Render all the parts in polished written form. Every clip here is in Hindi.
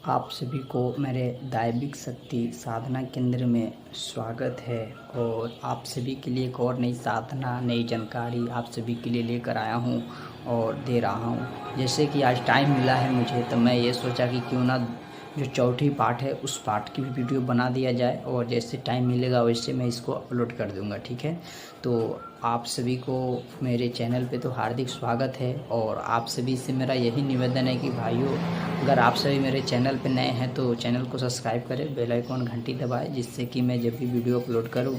आप सभी को मेरे दैविक शक्ति साधना केंद्र में स्वागत है। और आप सभी के लिए एक और नई साधना, नई जानकारी आप सभी के लिए लेकर आया हूँ और दे रहा हूँ। जैसे कि आज टाइम मिला है मुझे, तो मैं ये सोचा कि क्यों ना जो चौथी पार्ट है उस पार्ट की भी वीडियो बना दिया जाए, और जैसे टाइम मिलेगा वैसे मैं इसको अपलोड कर दूँगा, ठीक है। तो आप सभी को मेरे चैनल पे तो हार्दिक स्वागत है। और आप सभी से मेरा यही निवेदन है कि भाइयों, अगर आप सभी मेरे चैनल पे नए हैं तो चैनल को सब्सक्राइब करें, बेल आइकॉन घंटी दबाएं, जिससे कि मैं जब भी वीडियो अपलोड करूं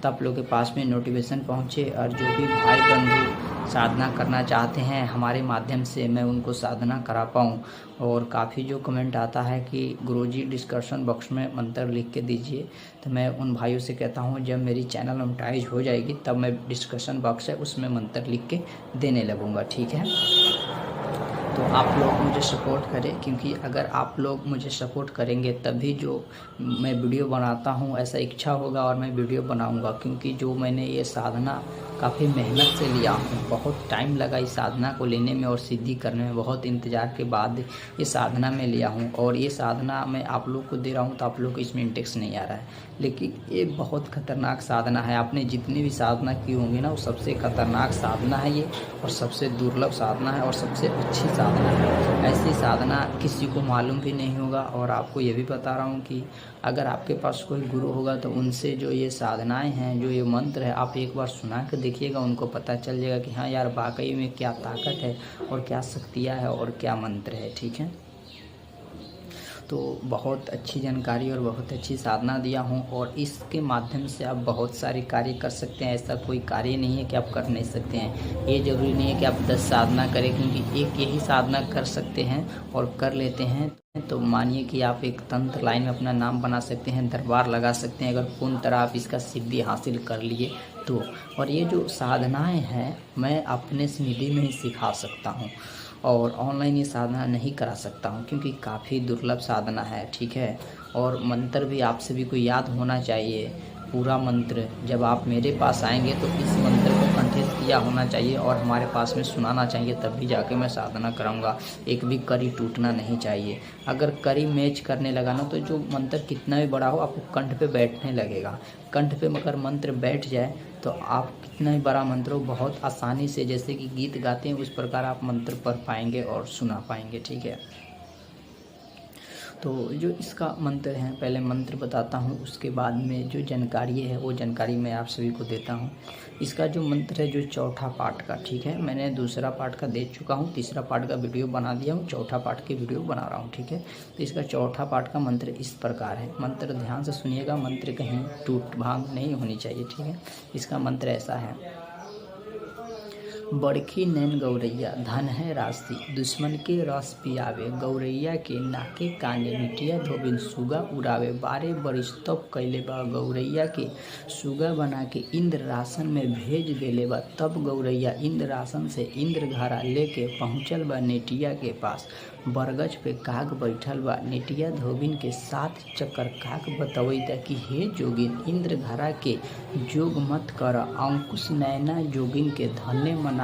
तो आप लोगों के पास में नोटिफिकेशन पहुंचे। और जो भी भाई बंधु साधना करना चाहते हैं हमारे माध्यम से, मैं उनको साधना करा पाऊँ। और काफ़ी जो कमेंट आता है कि गुरुजी डिस्कशन बॉक्स में मंत्र लिख के दीजिए, तो मैं उन भाइयों से कहता हूँ जब मेरी चैनल मोनेटाइज हो जाएगी तब मैं डिस्कशन बॉक्स है उसमें मंत्र लिख के देने लगूँगा, ठीक है। तो आप लोग मुझे सपोर्ट करें, क्योंकि अगर आप लोग मुझे सपोर्ट करेंगे तभी जो मैं वीडियो बनाता हूँ ऐसा इच्छा होगा और मैं वीडियो बनाऊँगा। क्योंकि जो मैंने ये साधना काफ़ी मेहनत से लिया हूँ, बहुत टाइम लगा इस साधना को लेने में और सिद्धि करने में, बहुत इंतज़ार के बाद ये साधना में लिया हूँ। और ये साधना मैं आप लोग को दे रहा हूँ तो आप लोग को इसमें इंटरेस्ट नहीं आ रहा है, लेकिन ये बहुत खतरनाक साधना है। आपने जितनी भी साधना की होंगी ना, वो सबसे खतरनाक साधना है ये, और सबसे दुर्लभ साधना है, और सबसे अच्छी साधना है। ऐसी साधना किसी को मालूम भी नहीं होगा। और आपको ये भी बता रहा हूँ कि अगर आपके पास कोई गुरु होगा तो उनसे जो ये साधनाएं हैं, जो ये मंत्र है, आप एक बार सुना कर देखिएगा, उनको पता चल जाएगा कि हाँ यार, वाकई में क्या ताकत है और क्या शक्तियाँ है और क्या मंत्र है, ठीक है। तो बहुत अच्छी जानकारी और बहुत अच्छी साधना दिया हूँ, और इसके माध्यम से आप बहुत सारे कार्य कर सकते हैं। ऐसा कोई कार्य नहीं है कि आप कर नहीं सकते हैं। ये ज़रूरी नहीं है कि आप 10 साधना करें, क्योंकि एक यही साधना कर सकते हैं और कर लेते हैं तो मानिए कि आप एक तंत्र लाइन में अपना नाम बना सकते हैं, दरबार लगा सकते हैं, अगर पूर्ण तरह आप इसका सिद्धि हासिल कर लिए तो। और ये जो साधनाएँ हैं मैं अपने निधि में ही सिखा सकता हूँ, और ऑनलाइन ये साधना नहीं करा सकता हूँ, क्योंकि काफ़ी दुर्लभ साधना है, ठीक है। और मंत्र भी आप सभी को याद होना चाहिए, पूरा मंत्र। जब आप मेरे पास आएंगे तो इस मंत्र को कंठस्थ किया होना चाहिए और हमारे पास में सुनाना चाहिए, तब भी जाके मैं साधना कराऊंगा। एक भी कड़ी टूटना नहीं चाहिए। अगर कड़ी मैच करने लगा ना, तो जो मंत्र कितना भी बड़ा हो आपको कंठ पे बैठने लगेगा। कंठ पे मगर मंत्र बैठ जाए तो आप कितना ही बड़ा मंत्र हो, बहुत आसानी से, जैसे कि गीत गाते हैं उस प्रकार आप मंत्र पढ़ पाएंगे और सुना पाएंगे, ठीक है। तो जो इसका मंत्र है, पहले मंत्र बताता हूँ, उसके बाद में जो जानकारी है वो जानकारी मैं आप सभी को देता हूँ। इसका जो मंत्र है, जो चौथा पार्ट का, ठीक है, मैंने दूसरा पार्ट का दे चुका हूँ, तीसरा पार्ट का वीडियो बना दिया हूँ, चौथा पार्ट की वीडियो बना रहा हूँ, ठीक है। तो इसका चौथा पार्ट का मंत्र इस प्रकार है। मंत्र ध्यान से सुनिएगा, मंत्र कहीं टूट भांग नहीं होनी चाहिए, ठीक है। इसका मंत्र ऐसा है। बड़खी नैन गौरैया धन है राशि, दुश्मन के रस पियावे, गौरैया के नाके काने निटिया धोबिन सुगा उड़ावे, 12 बरिस तब कैले बा गौरैया के सुगा बना के इंद्र राशन में भेज देले बा। तब गौरैया इंद्र राशन से इंद्र घरा लेके पहुँचल बा नेटिया के पास। बरगज पे काग बैठल बा, नेटिया धोबिन के 7 चक्कर काग बतवैता कि हे जोगिन, इंद्र घरा के जोग मत कर, अंकुश नैना जोगिन के धन्य मनाव।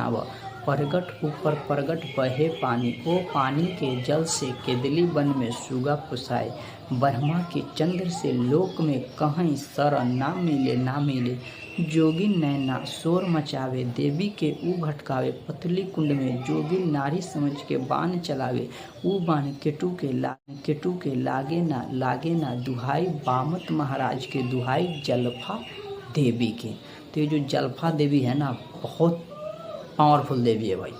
परगट ऊपर परगट बहे पानी, ओ पानी के जल से केदली वन में सुगा पुसाए। ब्रह्मा के चंद्र से लोक में कहीं शरण ना मिले ना मिले। जोगिन नैना शोर मचावे, देवी के ऊ भटकावे, पतली कुंड में जोगिन नारी समझ के बाण चलावे। ऊ बाण केटू के लागे ना दुहाई, बामत महाराज के दुहाई जलफा देवी के। तो ये जो जलफा देवी है ना, बहुत पावरफुल देवी है भाई।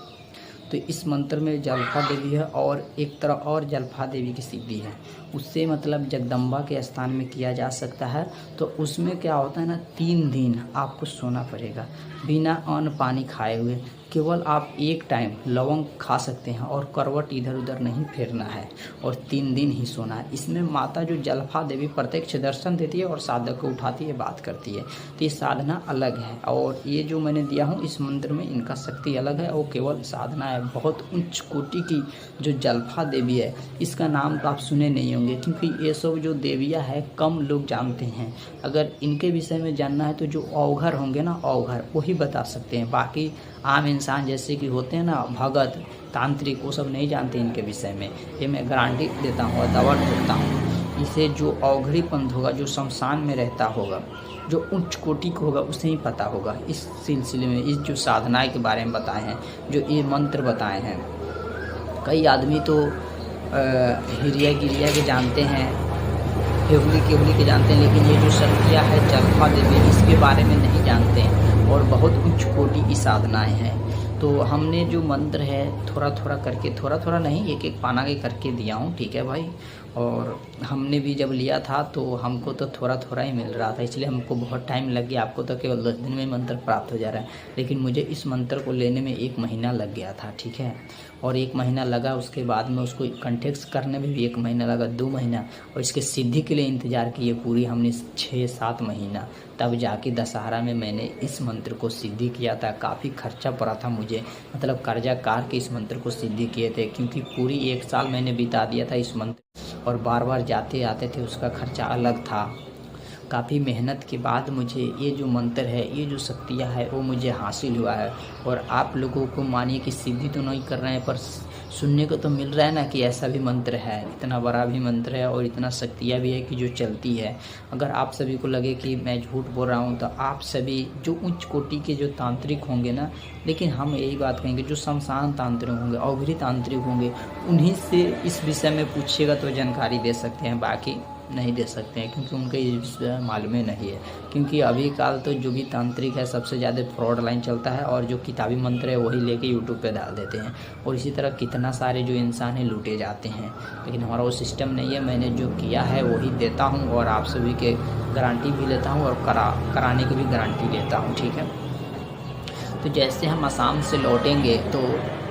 तो इस मंत्र में जलफा देवी है, और एक तरह और जलफा देवी की सिद्धि है, उससे मतलब जगदम्बा के स्थान में किया जा सकता है। तो उसमें क्या होता है ना, 3 दिन आपको सोना पड़ेगा बिना अन्न पानी खाए हुए। केवल आप एक टाइम लवंग खा सकते हैं और करवट इधर उधर नहीं फेरना है, और 3 दिन ही सोना है। इसमें माता जो जलफा देवी प्रत्यक्ष दर्शन देती है और साधक को उठाती है, बात करती है। तो ये साधना अलग है, और ये जो मैंने दिया हूँ इस मंत्र में, इनका शक्ति अलग है, और केवल साधना है। बहुत उच्च कोटि की जो जलफा देवी है, इसका नाम तो आप सुने नहीं होंगे, क्योंकि ये सब जो देवियाँ है कम लोग जानते हैं। अगर इनके विषय में जानना है तो जो औघर होंगे ना, औघर वही बता सकते हैं। बाकी आम इंसान जैसे कि होते हैं ना भगत, तांत्रिक वो सब नहीं जानते इनके विषय में। ये मैं गारंटी देता हूँ और दावा ठोकता हूँ। इसे जो अवघड़ी पंथ होगा, जो शमशान में रहता होगा, जो उच्च कोटि का होगा, उसे ही पता होगा इस सिलसिले में, इस जो साधना के बारे में बताए हैं, जो ये मंत्र बताए हैं। कई आदमी तो हिरिया गिरिया के जानते हैं, केवली केवली के जानते हैं, लेकिन ये जो शक्तियाँ है जलपा देवी, इसके बारे में नहीं जानते हैं और बहुत उच्च कोटि की साधनाएँ हैं। तो हमने जो मंत्र है थोड़ा थोड़ा करके, थोड़ा थोड़ा नहीं, एक एक पाना के करके दिया हूँ, ठीक है भाई। और हमने भी जब लिया था तो हमको तो थोड़ा थोड़ा ही मिल रहा था, इसलिए हमको बहुत टाइम लग गया। आपको तो केवल 10 दिन में मंत्र प्राप्त हो जा रहा है, लेकिन मुझे इस मंत्र को लेने में 1 महीना लग गया था, ठीक है। और 1 महीना लगा, उसके बाद में उसको कंटेक्स्ट करने में भी 1 महीना लगा, 2 महीना, और इसके सिद्धि के लिए इंतज़ार किए पूरी हमने 6-7 महीना। तब जाके दशहरा में मैंने इस मंत्र को सिद्धि किया था। काफ़ी खर्चा पड़ा था मुझे, मतलब कर्जा कार के इस मंत्र को सिद्धि किए थे, क्योंकि पूरी 1 साल मैंने बिता दिया था इस मंत्र, और बार बार जाते आते थे, उसका खर्चा अलग था। काफ़ी मेहनत के बाद मुझे ये जो मंत्र है, ये जो शक्तियाँ है, वो मुझे हासिल हुआ है। और आप लोगों को मानिए कि सिद्धि तो नहीं कर रहे हैं, पर सुनने को तो मिल रहा है ना कि ऐसा भी मंत्र है, इतना बड़ा भी मंत्र है और इतना शक्तियाँ भी है कि जो चलती है। अगर आप सभी को लगे कि मैं झूठ बोल रहा हूँ, तो आप सभी जो उच्च कोटि के जो तांत्रिक होंगे ना, लेकिन हम यही बात कहेंगे, जो शमशान तांत्रिक होंगे, अवघड़ी तांत्रिक होंगे, उन्हीं से इस विषय में पूछिएगा तो जानकारी दे सकते हैं, बाकी नहीं दे सकते हैं, क्योंकि उनके इस मालूम ही नहीं है। क्योंकि अभी काल तो जो भी तांत्रिक है, सबसे ज़्यादा फ्रॉड लाइन चलता है, और जो किताबी मंत्र है वही लेके यूट्यूब पे डाल देते हैं, और इसी तरह कितना सारे जो इंसान हैं लूटे जाते हैं। लेकिन हमारा वो सिस्टम नहीं है, मैंने जो किया है वही देता हूँ, और आप सभी के गारंटी भी लेता हूँ, और कराने की भी गारंटी लेता हूँ, ठीक है। तो जैसे हम आसाम से लौटेंगे तो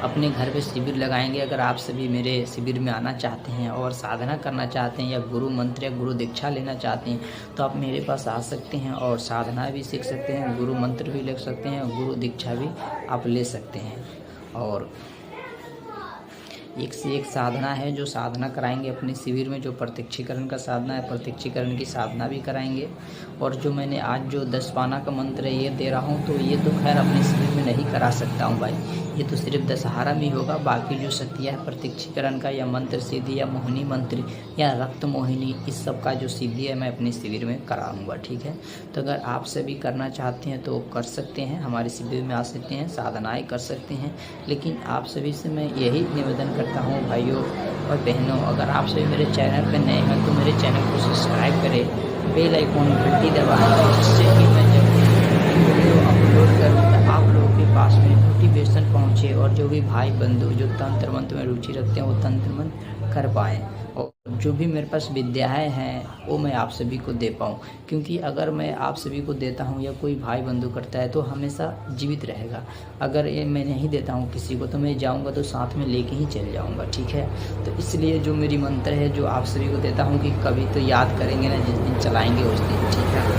अपने घर पे शिविर लगाएंगे। अगर आप सभी मेरे शिविर में आना चाहते हैं और साधना करना चाहते हैं, या गुरु मंत्र या गुरु दीक्षा लेना चाहते हैं, तो आप मेरे पास आ सकते हैं और साधना भी सीख सकते हैं, गुरु मंत्र भी ले सकते हैं, गुरु दीक्षा भी आप ले सकते हैं। और एक से एक साधना है जो साधना कराएंगे अपने शिविर में। जो प्रत्यक्षीकरण का साधना है, प्रत्यक्षीकरण की साधना भी कराएंगे। और जो मैंने आज जो 10 पाना का मंत्र है ये दे रहा हूँ, तो ये तो खैर अपने शिविर में नहीं करा सकता हूँ भाई, ये तो सिर्फ दशहरा में होगा। बाकी जो शक्तियाँ है प्रत्यक्षीकरण का, या मंत्र सिद्धि, या मोहिनी मंत्र, या रक्त मोहिनी, इस सब का जो सिद्धि है मैं अपने शिविर में कराऊंगा, ठीक है। तो अगर आप सभी करना चाहते हैं तो कर सकते हैं, हमारे शिविर में आ सकते हैं, साधनाएँ कर सकते हैं। लेकिन आप सभी से मैं यही निवेदन करता हूँ भाइयों और बहनों, अगर आप सभी मेरे चैनल पर नए हैं तो मेरे चैनल को सब्सक्राइब करें, बेल आइकॉन घंटी दबाएं, जिससे कि मैं जब वीडियो अपलोड करूँ तो आप लोगों के पास में नोटिफिकेशन पहुँचे, और जो भी भाई बंधु जो तंत्र मंत्र में रुचि रखते हैं वो तंत्र मंत्र कर पाएँ, और जो भी मेरे पास विद्याएँ हैं वो मैं आप सभी को दे पाऊँ। क्योंकि अगर मैं आप सभी को देता हूँ या कोई भाई बंधु करता है तो हमेशा जीवित रहेगा। अगर ये मैं नहीं देता हूँ किसी को तो मैं जाऊँगा तो साथ में लेके ही चल जाऊँगा, ठीक है। तो इसलिए जो मेरी मंत्र है जो आप सभी को देता हूँ कि कभी तो याद करेंगे ना, जिस दिन चलाएँगे उस दिन, ठीक है।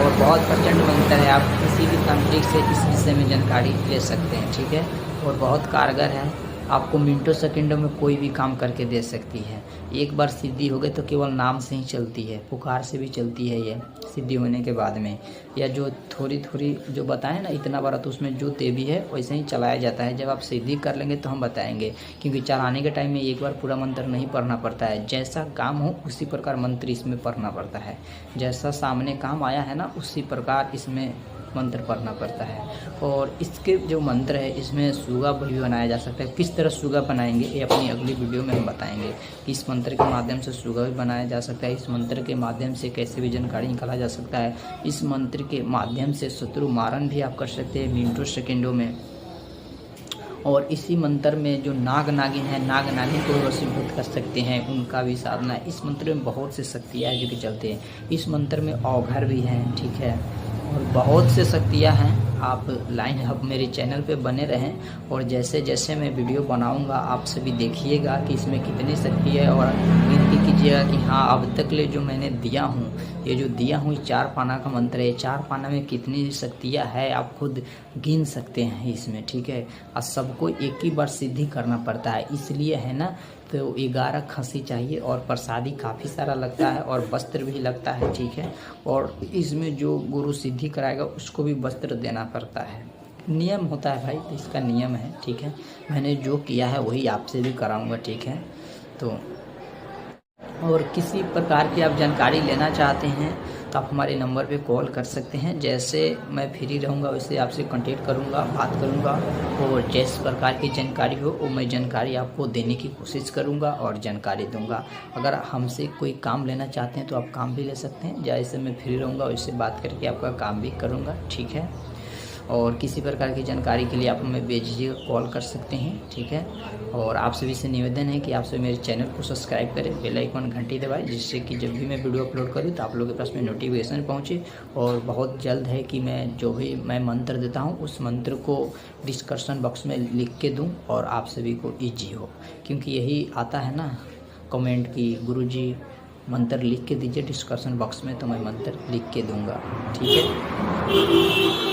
और बहुत प्रचंड मंत्र है, आप किसी भी तांत्रिक से इस विषय में जानकारी ले सकते हैं, ठीक है। और बहुत कारगर है, आपको मिनटों सेकंडों में कोई भी काम करके दे सकती है। एक बार सिद्धि हो गई तो केवल नाम से ही चलती है, पुकार से भी चलती है ये सिद्धि होने के बाद में। या जो थोड़ी थोड़ी जो बताएं ना, इतना बड़ा तो उसमें जो देवी है वैसे ही चलाया जाता है। जब आप सिद्धि कर लेंगे तो हम बताएंगे, क्योंकि चलाने के टाइम में एक बार पूरा मंत्र नहीं पढ़ना पड़ता है। जैसा काम हो उसी प्रकार मंत्र इसमें पढ़ना पड़ता है, जैसा सामने काम आया है ना उसी प्रकार इसमें मंत्र पढ़ना पड़ता है। और इसके जो मंत्र है इसमें सुगा भी बनाया जा सकता है। किस तरह सुगा बनाएंगे ये अपनी अगली वीडियो में हम बताएंगे कि इस मंत्र के माध्यम से सुगा भी बनाया जा सकता है। इस मंत्र के माध्यम से कैसे भी जानकारी निकाला जा सकता है। इस मंत्र के माध्यम से शत्रु मारन भी आप कर सकते हैं मिनटों सेकेंडों में। और इसी मंत्र में जो नाग नागिन है, नाग नागिन को वशीभूत कर सकते हैं, उनका भी साधना। इस मंत्र में बहुत से शक्तियाँ जो कि चलते हैं। इस मंत्र में अवघर भी हैं, ठीक है, और बहुत से शक्तियाँ हैं। आप लाइन अब मेरे चैनल पे बने रहें, और जैसे जैसे मैं वीडियो बनाऊंगा आप सभी देखिएगा कि इसमें कितनी शक्ति है, और गिनती कीजिएगा कि हाँ अब तक ले जो मैंने दिया हूँ, ये जो दिया हूँ 4 पाना का मंत्र है, 4 पाना में कितनी शक्तियाँ है आप खुद गिन सकते हैं इसमें, ठीक है। और सबको एक ही बार सिद्धि करना पड़ता है, इसलिए है ना। तो 11 खसी चाहिए, और प्रसादी काफ़ी सारा लगता है, और वस्त्र भी लगता है, ठीक है। और इसमें जो गुरु सिद्धि कराएगा उसको भी वस्त्र देना पड़ता है। नियम होता है भाई, तो इसका नियम है, ठीक है। मैंने जो किया है वही आपसे भी कराऊंगा, ठीक है। तो और किसी प्रकार की आप जानकारी लेना चाहते हैं तो आप हमारे नंबर पे कॉल कर सकते हैं। जैसे मैं फ्री रहूँगा वैसे आपसे कांटेक्ट करूँगा, बात करूँगा, और जिस प्रकार की जानकारी हो वो मैं जानकारी आपको देने की कोशिश करूँगा और जानकारी दूँगा। अगर हमसे कोई काम लेना चाहते हैं तो आप काम भी ले सकते हैं। जैसे मैं फ्री रहूँगा वैसे बात करके आपका काम भी करूँगा, ठीक है। और किसी प्रकार की जानकारी के लिए आप हमें बेझिझक कॉल कर सकते हैं, ठीक है। और आप सभी से निवेदन है कि आप सभी मेरे चैनल को सब्सक्राइब करें, बेल आइकन घंटी दबाएं, जिससे कि जब भी मैं वीडियो अपलोड करूं तो आप लोगों के पास में नोटिफिकेशन पहुंचे। और बहुत जल्द है कि मैं जो भी मैं मंत्र देता हूं उस मंत्र को डिस्क्रिप्शन बॉक्स में लिख के दूँ और आप सभी को ईजी हो, क्योंकि यही आता है ना कमेंट की गुरुजी मंत्र लिख के दीजिए डिस्क्रिप्शन बॉक्स में, तो मैं मंत्र लिख के दूँगा, ठीक है।